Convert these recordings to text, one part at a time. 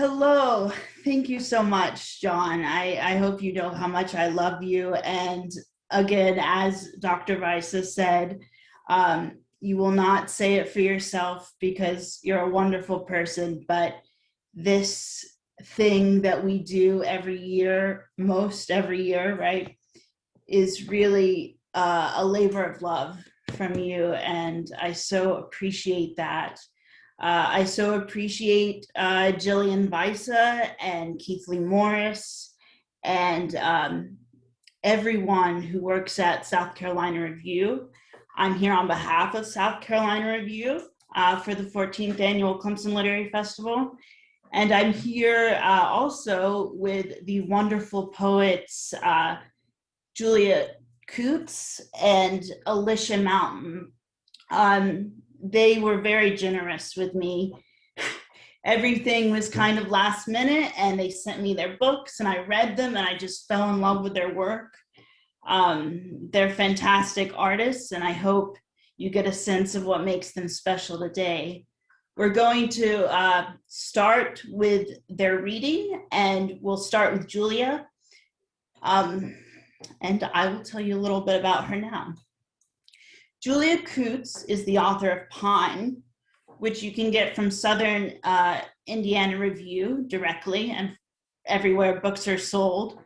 Hello. Thank you so much, John. I hope you know how much I love you. And again, as Dr. Weiss has said, you will not say it for yourself because you're a wonderful person, but this thing that we do every year, most every year, right, is really a labor of love from you. And I so appreciate that. I so appreciate Jillian Visa and Keith Lee Morris and everyone who works at South Carolina Review. I'm here on behalf of South Carolina Review for the 14th Annual Clemson Literary Festival. And I'm here also with the wonderful poets Julia Koets and Alicia Mountain. They were very generous with me. Everything was kind of last minute, and they sent me their books, and I read them, and I just fell in love with their work. They're fantastic artists, and I hope you get a sense of what makes them special today. We're going to start with their reading, and we'll start with Julia. And I will tell you a little bit about her now. Julia Koets is the author of Pine, which you can get from Southern Indiana Review directly and everywhere books are sold,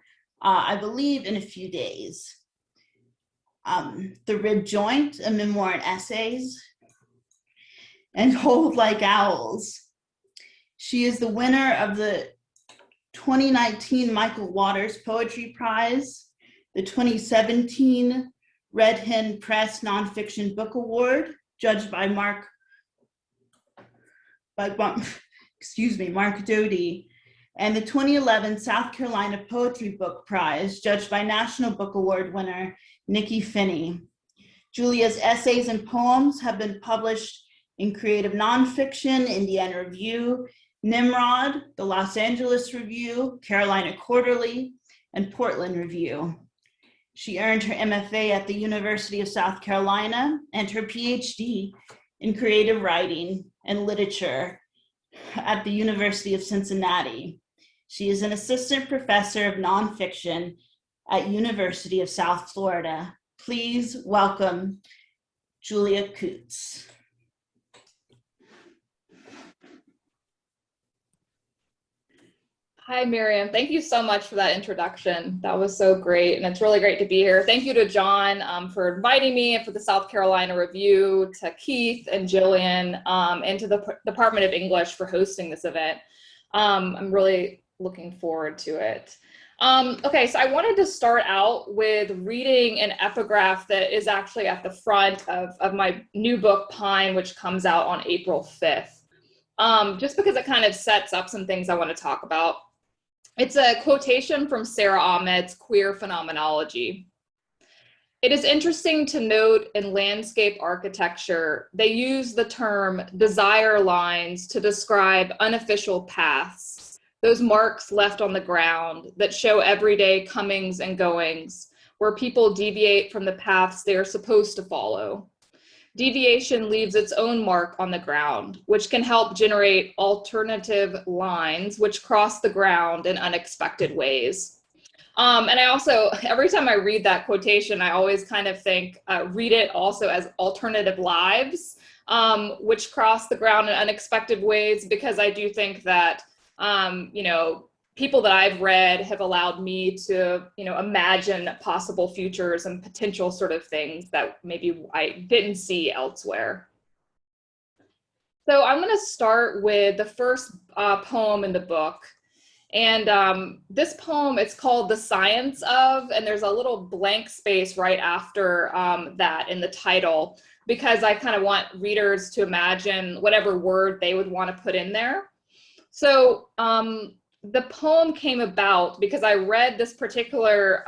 I believe in a few days. The Rib Joint, a memoir and essays, and Hold Like Owls. She is the winner of the 2019 Michael Waters Poetry Prize, the 2017 Red Hen Press Nonfiction Book Award, judged by Mark Doty, and the 2011 South Carolina Poetry Book Prize, judged by National Book Award winner Nikki Finney. Julia's essays and poems have been published in Creative Nonfiction, Indiana Review, Nimrod, the Los Angeles Review, Carolina Quarterly, and Portland Review. She earned her MFA at the University of South Carolina and her PhD in creative writing and literature at the University of Cincinnati. She is an assistant professor of nonfiction at University of South Florida. Please welcome Julia Koets. Hi, Miriam. Thank you so much for that introduction. That was so great, and it's really great to be here. Thank you to John for inviting me, and for the South Carolina Review, to Keith and Jillian, and to the Department of English for hosting this event. I'm really looking forward to it. Okay, so I wanted to start out with reading an epigraph that is actually at the front of my new book, Pine, which comes out on April 5th, just because it kind of sets up some things I want to talk about. It's a quotation from Sarah Ahmed's Queer Phenomenology. It is interesting to note in landscape architecture, they use the term desire lines to describe unofficial paths, those marks left on the ground that show everyday comings and goings, where people deviate from the paths they are supposed to follow. Deviation leaves its own mark on the ground, which can help generate alternative lines which cross the ground in unexpected ways. And I also, every time I read that quotation, I always kind of think, read it also as alternative lives, which cross the ground in unexpected ways, because I do think that, people that I've read have allowed me to, imagine possible futures and potential sort of things that maybe I didn't see elsewhere. So I'm going to start with the first poem in the book. And this poem, it's called The Science of, and there's a little blank space right after that in the title, because I kind of want readers to imagine whatever word they would want to put in there. So the poem came about because I read this particular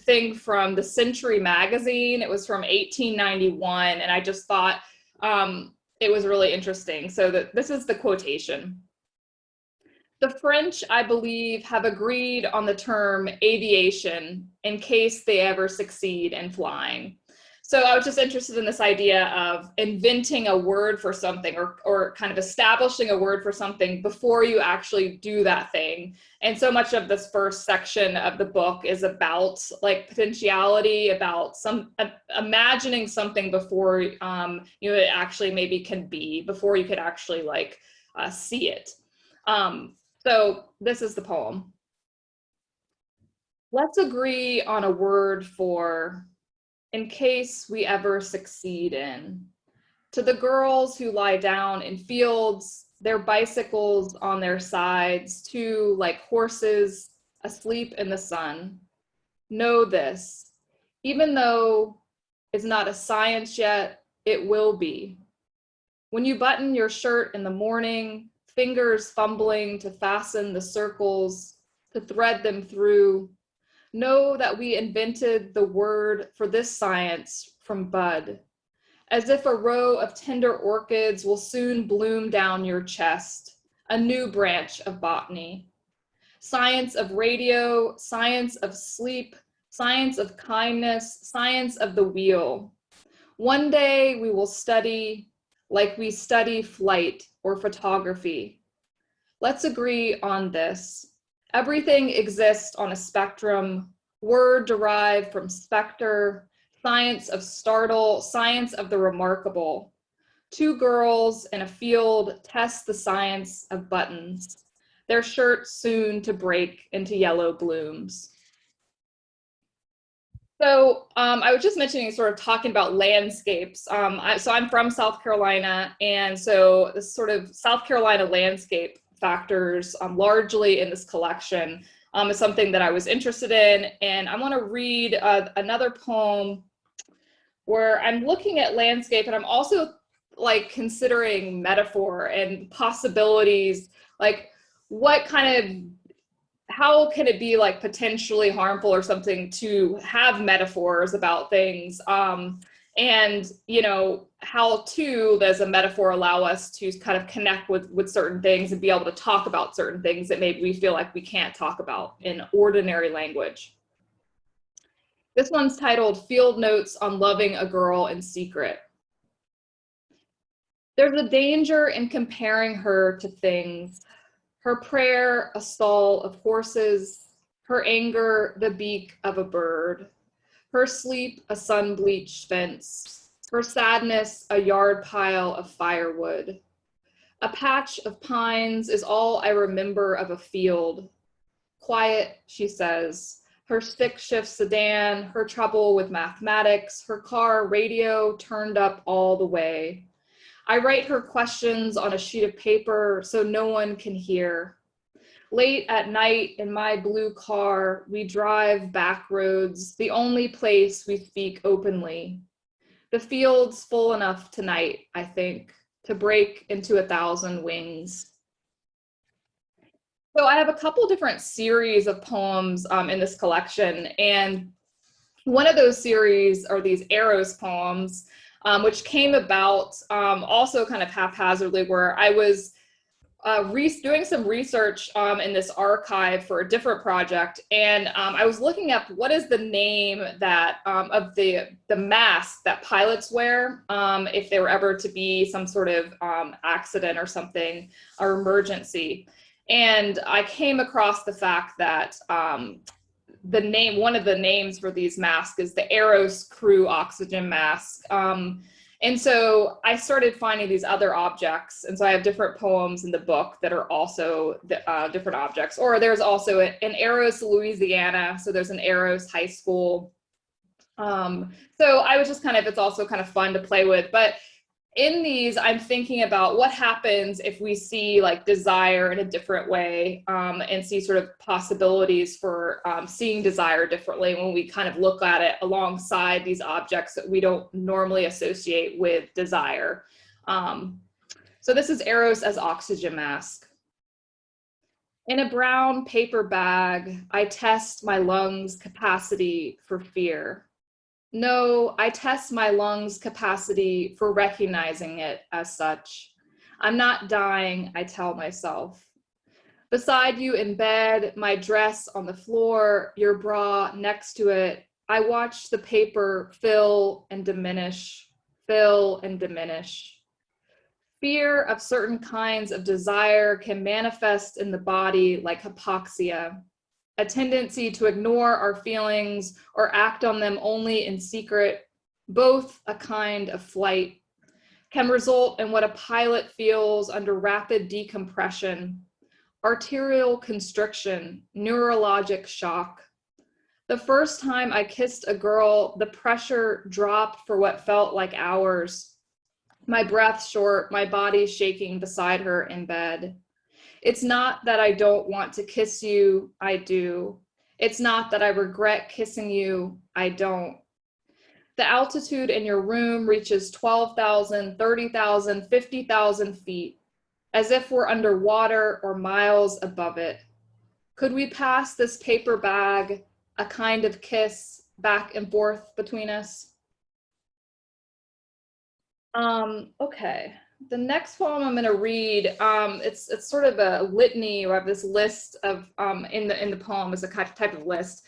thing from the Century magazine. It was from 1891, and I just thought it was really interesting. So this is the quotation. The French, I believe, have agreed on the term aviation in case they ever succeed in flying. So I was just interested in this idea of inventing a word for something, or kind of establishing a word for something before you actually do that thing. And so much of this first section of the book is about like potentiality, about imagining something before you know, it actually maybe can be, before you could actually like see it. So this is the poem. Let's agree on a word for in case we ever succeed in. To the girls who lie down in fields, their bicycles on their sides, too, like horses asleep in the sun. Know this, even though it's not a science yet, it will be. When you button your shirt in the morning, fingers fumbling to fasten the circles, to thread them through, know that we invented the word for this science from bud, as if a row of tender orchids will soon bloom down your chest, a new branch of botany. Science of radio, science of sleep, science of kindness, science of the wheel. One day we will study like we study flight or photography. Let's agree on this. Everything exists on a spectrum, word derived from specter, science of startle, science of the remarkable. Two girls in a field test the science of buttons, their shirts soon to break into yellow blooms. So I was just mentioning, sort of talking about landscapes. So I'm from South Carolina, and so this sort of South Carolina landscape factors largely in this collection is something that I was interested in. And I want to read another poem where I'm looking at landscape, and I'm also like considering metaphor and possibilities, like what kind of, how can it be like potentially harmful or something to have metaphors about things? And, you know, how too does a metaphor allow us to kind of connect with certain things and be able to talk about certain things that maybe we feel like we can't talk about in ordinary language. This one's titled Field Notes on Loving a Girl in Secret. There's a danger in comparing her to things. Her prayer, a stall of horses. Her anger, the beak of a bird. Her sleep, a sun-bleached fence. Her sadness, a yard pile of firewood. A patch of pines is all I remember of a field. Quiet, she says. Her stick-shift sedan, her trouble with mathematics, her car radio turned up all the way. I write her questions on a sheet of paper so no one can hear. Late at night in my blue car, we drive back roads, the only place we speak openly. The field's full enough tonight, I think, to break into 1,000 wings. So I have a couple different series of poems in this collection, and one of those series are these Eros poems, which came about also kind of haphazardly, where I was doing some research in this archive for a different project, and I was looking up what is the name that of the mask that pilots wear if there were ever to be some sort of accident or something, or emergency. And I came across the fact that one of the names for these masks is the Eros crew oxygen mask. And so I started finding these other objects. And so I have different poems in the book that are also different objects. Or there's also an Eros, Louisiana. So there's an Eros high school. So I was just it's also kind of fun to play with. But in these, I'm thinking about what happens if we see like desire in a different way, and see sort of possibilities for seeing desire differently when we kind of look at it alongside these objects that we don't normally associate with desire. So this is Eros as oxygen mask. In a brown paper bag, I test my lungs' capacity for fear. No, I test my lungs' capacity for recognizing it as such. I'm not dying, I tell myself. Beside you in bed, my dress on the floor, your bra next to it, I watched the paper fill and diminish, fill and diminish. Fear of certain kinds of desire can manifest in the body like hypoxia, a tendency to ignore our feelings or act on them only in secret, both a kind of flight, can result in what a pilot feels under rapid decompression, arterial constriction, neurologic shock. The first time I kissed a girl, the pressure dropped for what felt like hours. My breath short, my body shaking beside her in bed. It's not that I don't want to kiss you, I do. It's not that I regret kissing you, I don't. The altitude in your room reaches 12,000, 30,000, 50,000 feet, as if we're underwater or miles above it. Could we pass this paper bag, a kind of kiss, back and forth between us? Okay, the next poem I'm going to read, it's sort of a litany, or I have this list of, in the poem is a type of list.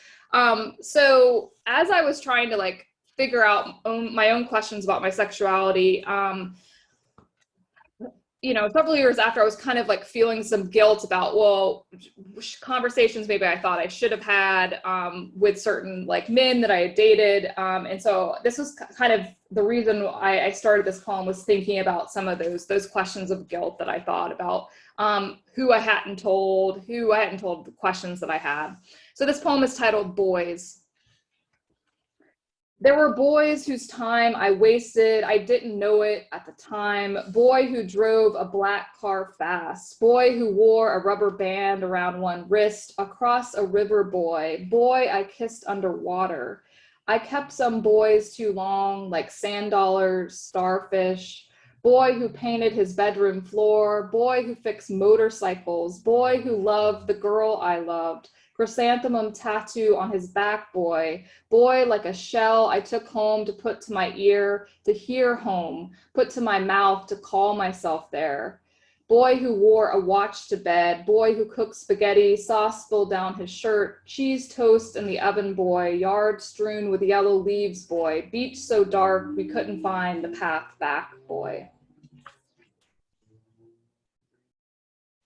So as I was trying to like figure out my own questions about my sexuality, you know, several years after, I was kind of like feeling some guilt about, well, conversations maybe I thought I should have had with certain like men that I had dated. And so this was kind of the reason I started this poem, was thinking about some of those questions of guilt that I thought about, who I hadn't told, the questions that I had. So this poem is titled Boys. There were boys whose time I wasted, I didn't know it at the time. Boy who drove a black car fast. Boy who wore a rubber band around one wrist. Across a river boy. Boy I kissed underwater. I kept some boys too long, like sand dollars, starfish. Boy who painted his bedroom floor. Boy who fixed motorcycles. Boy who loved the girl I loved. Chrysanthemum tattoo on his back, boy. Boy like a shell I took home to put to my ear, to hear home, put to my mouth to call myself there. Boy who wore a watch to bed, boy who cooked spaghetti, sauce spilled down his shirt, cheese toast in the oven, boy, yard strewn with yellow leaves, boy, beach so dark we couldn't find the path back, boy.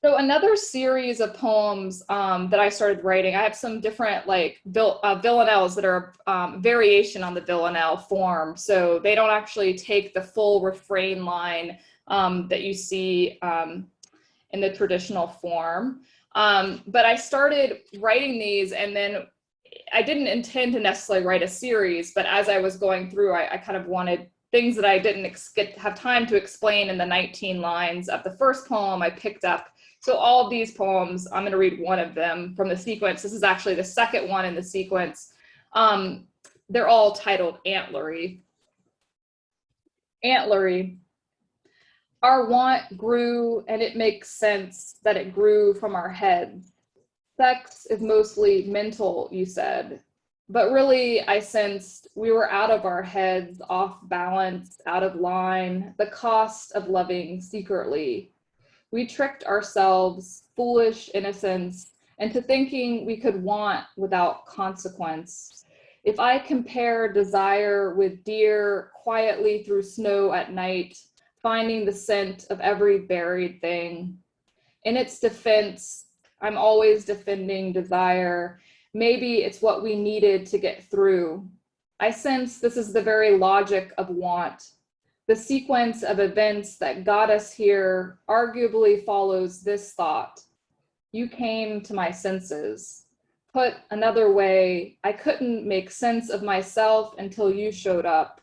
So another series of poems that I started writing, I have some different like villanelles that are variation on the villanelle form. So they don't actually take the full refrain line that you see in the traditional form. But I started writing these, and then I didn't intend to necessarily write a series, but as I was going through, I kind of wanted things that I didn't have time to explain in the 19 lines of the first poem I picked up. So all of these poems, I'm going to read one of them from the sequence. This is actually the second one in the sequence. They're all titled Antlery. Antlery. Our want grew, and it makes sense that it grew from our heads. Sex is mostly mental, you said. But really, I sensed we were out of our heads, off balance, out of line, the cost of loving secretly. We tricked ourselves, foolish innocence, into thinking we could want without consequence. If I compare desire with deer quietly through snow at night, finding the scent of every buried thing. In its defense, I'm always defending desire. Maybe it's what we needed to get through. I sense this is the very logic of want. The sequence of events that got us here arguably follows this thought. You came to my senses. Put another way, I couldn't make sense of myself until you showed up.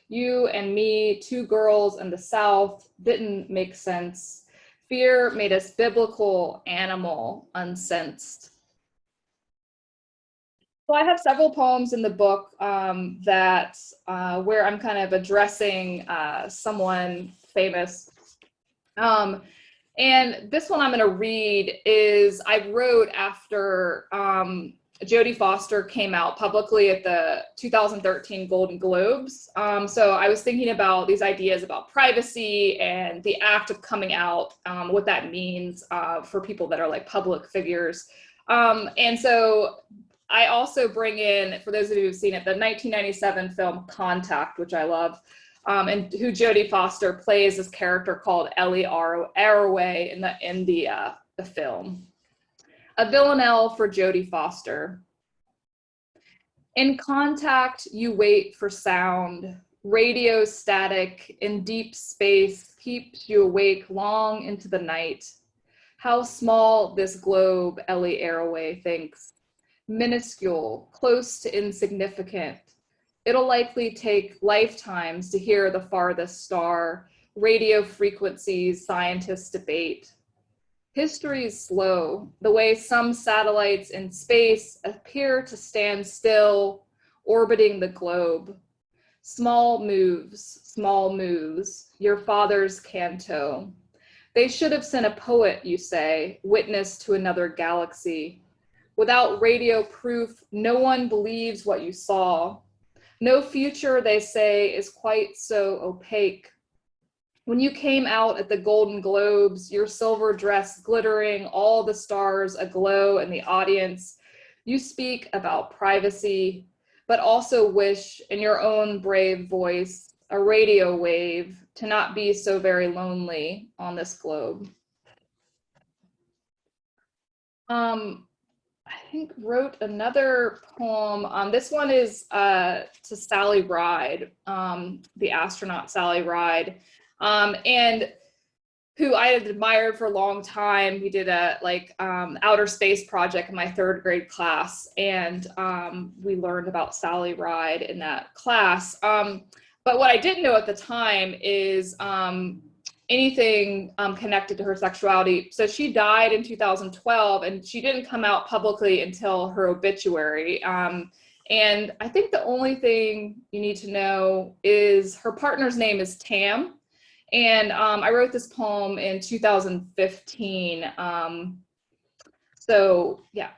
You and me, two girls in the South, didn't make sense. Fear made us biblical, animal, unsensed. So I have several poems in the book that where I'm kind of addressing someone famous. And this one I'm going to read is I wrote after Jodie Foster came out publicly at the 2013 Golden Globes. So I was thinking about these ideas about privacy and the act of coming out, what that means for people that are like public figures. And so I also bring in, for those of you who've seen it, the 1997 film Contact, which I love, and who Jodie Foster plays this character called Ellie Arroway in the film. A villanelle for Jodie Foster. In Contact, you wait for sound. Radio static in deep space keeps you awake long into the night. How small this globe, Ellie Arroway thinks. Minuscule, close to insignificant. It'll likely take lifetimes to hear the farthest star, radio frequencies scientists debate. History is slow, the way some satellites in space appear to stand still, orbiting the globe. Small moves, your father's canto. They should have sent a poet, you say, witness to another galaxy. Without radio proof, no one believes what you saw. No future, they say, is quite so opaque. When you came out at the Golden Globes, your silver dress glittering, all the stars aglow in the audience, you speak about privacy, but also wish in your own brave voice, a radio wave, to not be so very lonely on this globe. I think wrote another poem. This one is to Sally Ride, the astronaut Sally Ride, and who I had admired for a long time. We did a outer space project in my 3rd grade class, and we learned about Sally Ride in that class. But what I didn't know at the time is anything connected to her sexuality. So she died in 2012, and she didn't come out publicly until her obituary. And I think the only thing you need to know is her partner's name is Tam. And I wrote this poem in 2015. So yeah,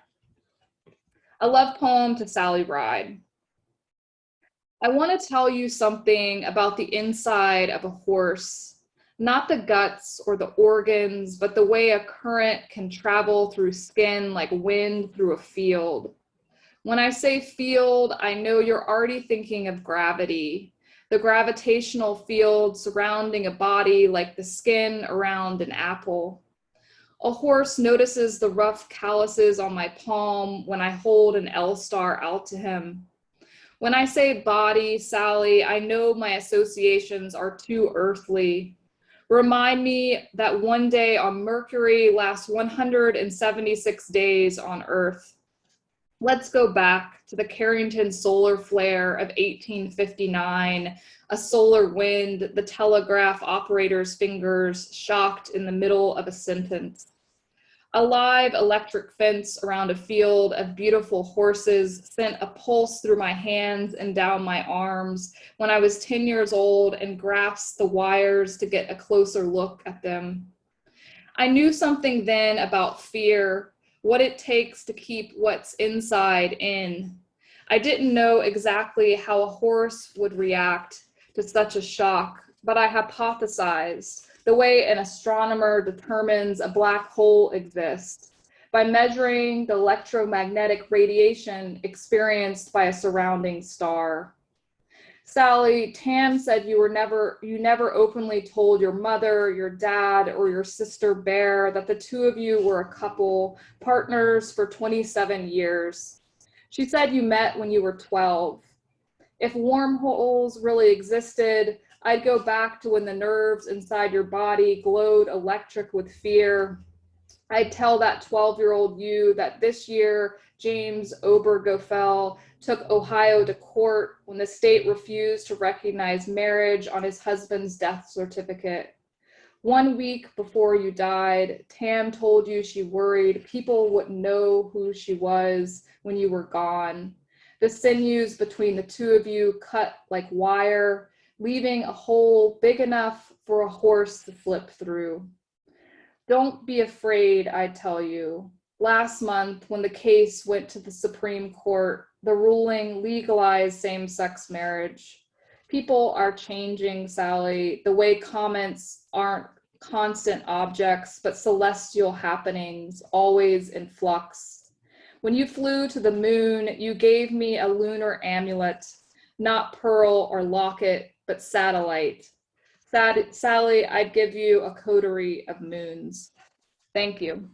a love poem to Sally Ride. I want to tell you something about the inside of a horse, not the guts or the organs, but the way a current can travel through skin like wind through a field. When I say field, I know you're already thinking of gravity, the gravitational field surrounding a body like the skin around an apple. A horse notices the rough calluses on my palm when I hold an L-star out to him. When I say body, Sally, I know my associations are too earthly. Remind me that one day on Mercury lasts 176 days on Earth. Let's go back to the Carrington solar flare of 1859, a solar wind, the telegraph operator's fingers shocked in the middle of a sentence. A live electric fence around a field of beautiful horses sent a pulse through my hands and down my arms when I was 10 years old and grasped the wires to get a closer look at them. I knew something then about fear, what it takes to keep what's inside in. I didn't know exactly how a horse would react to such a shock, but I hypothesized the way an astronomer determines a black hole exists by measuring the electromagnetic radiation experienced by a surrounding star. Sally, Tam said you never openly told your mother, your dad, or your sister Bear that the two of you were a couple, partners for 27 years. She said you met when you were 12. If wormholes really existed, I'd go back to when the nerves inside your body glowed electric with fear. I'd tell that 12-year-old you that this year, James Obergefell took Ohio to court when the state refused to recognize marriage on his husband's death certificate. 1 week before you died, Tam told you she worried people wouldn't know who she was when you were gone. The sinews between the two of you cut like wire, leaving a hole big enough for a horse to flip through. Don't be afraid, I tell you. Last month, when the case went to the Supreme Court, the ruling legalized same-sex marriage. People are changing, Sally, the way comments aren't constant objects, but celestial happenings, always in flux. When you flew to the moon, you gave me a lunar amulet, not pearl or locket, but satellite. Sally, I'd give you a coterie of moons. Thank you.